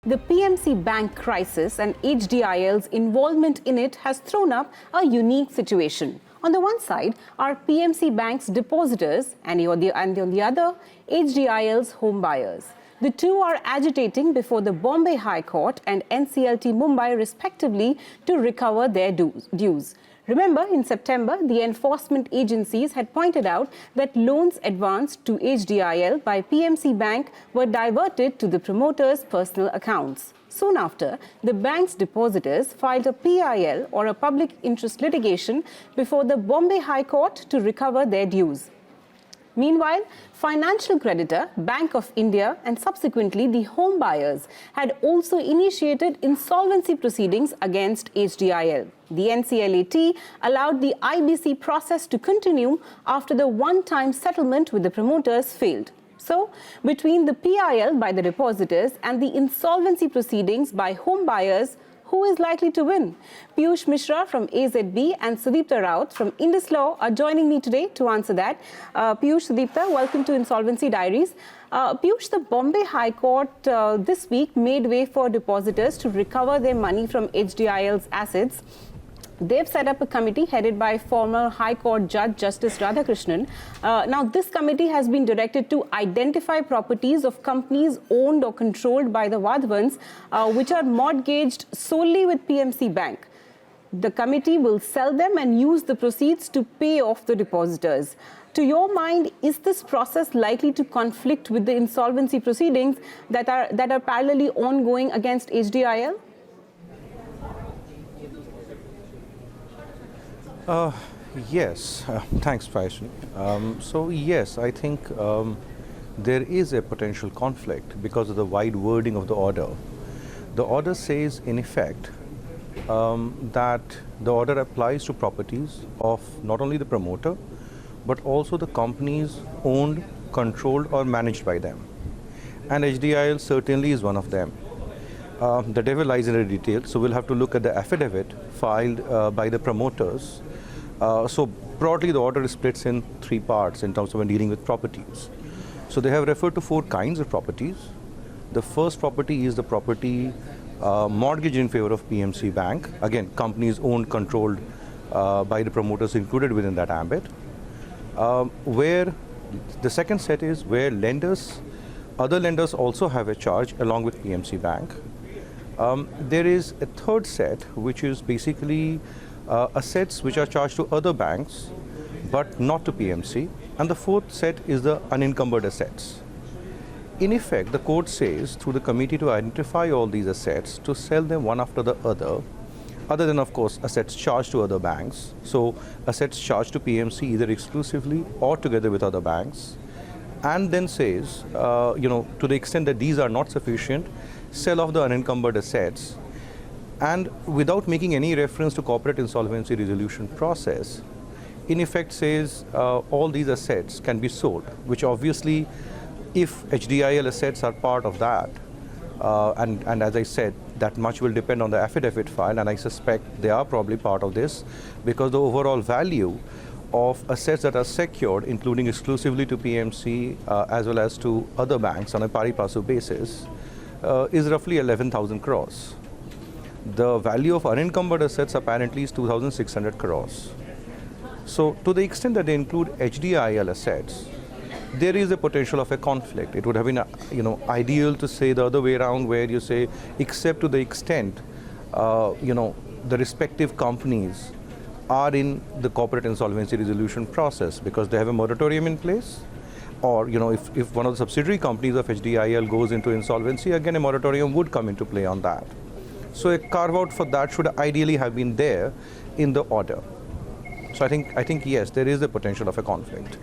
The PMC Bank crisis and HDIL's involvement in it has thrown up a unique situation. On the one side are PMC Bank's depositors and on the other, HDIL's homebuyers. The two are agitating before the Bombay High Court and NCLT Mumbai respectively to recover their dues. Remember, in September, the enforcement agencies had pointed out that loans advanced to HDIL by PMC Bank were diverted to the promoters' personal accounts. Soon after, the bank's depositors filed a PIL or a public interest litigation before the Bombay High Court to recover their dues. Meanwhile, financial creditor Bank of India and subsequently the homebuyers had also initiated insolvency proceedings against HDIL. The NCLAT allowed the IBC process to continue after the one-time settlement with the promoters failed. So, between the PIL by the depositors and the insolvency proceedings by homebuyers, who is likely to win? Piyush Mishra from AZB and Sudipta Raut from Indus Law are joining me today to answer that. Piyush, Sudipta, welcome to Insolvency Diaries. Piyush, the Bombay High Court this week made way for depositors to recover their money from HDIL's assets. They've set up a committee headed by former High Court Judge Justice Radhakrishnan. Now, this committee has been directed to identify properties of companies owned or controlled by the Vadhavans, which are mortgaged solely with PMC Bank. The committee will sell them and use the proceeds to pay off the depositors. To your mind, is this process likely to conflict with the insolvency proceedings that are parallelly ongoing against HDIL? Yes, thanks, Paishan. So yes, I think there is a potential conflict because of the wide wording of the order. The order says, in effect, that the order applies to properties of not only the promoter, but also the companies owned, controlled, or managed by them. And HDIL certainly is one of them. The devil lies in the details, so we'll have to look at the affidavit filed by the promoters. So broadly, the order splits in three parts in terms of when dealing with properties. So they have referred to four kinds of properties. The first property is the property mortgage in favor of PMC Bank. Again, companies owned, controlled by the promoters included within that ambit. Where the second set is where other lenders also have a charge along with PMC Bank. There is a third set, which is basically assets which are charged to other banks, but not to PMC. And the fourth set is the unencumbered assets. In effect, the court says through the committee to identify all these assets, to sell them one after the other than, of course, assets charged to other banks. So assets charged to PMC either exclusively or together with other banks. And then says, to the extent that these are not sufficient, sell off the unencumbered assets. And without making any reference to corporate insolvency resolution process, in effect says all these assets can be sold, which obviously, if HDIL assets are part of that, and as I said, that much will depend on the affidavit file, and I suspect they are probably part of this, because the overall value of assets that are secured, including exclusively to PMC as well as to other banks on a pari passu basis, is roughly 11,000 crores. The value of unencumbered assets apparently is 2,600 crores. So to the extent that they include HDIL assets, there is a potential of a conflict. It would have been, ideal to say the other way around, where you say, except to the extent, the respective companies are in the corporate insolvency resolution process because they have a moratorium in place, or if one of the subsidiary companies of HDIL goes into insolvency, again a moratorium would come into play on that. So a carve out for that should ideally have been there in the order. So I think yes, there is a potential of a conflict.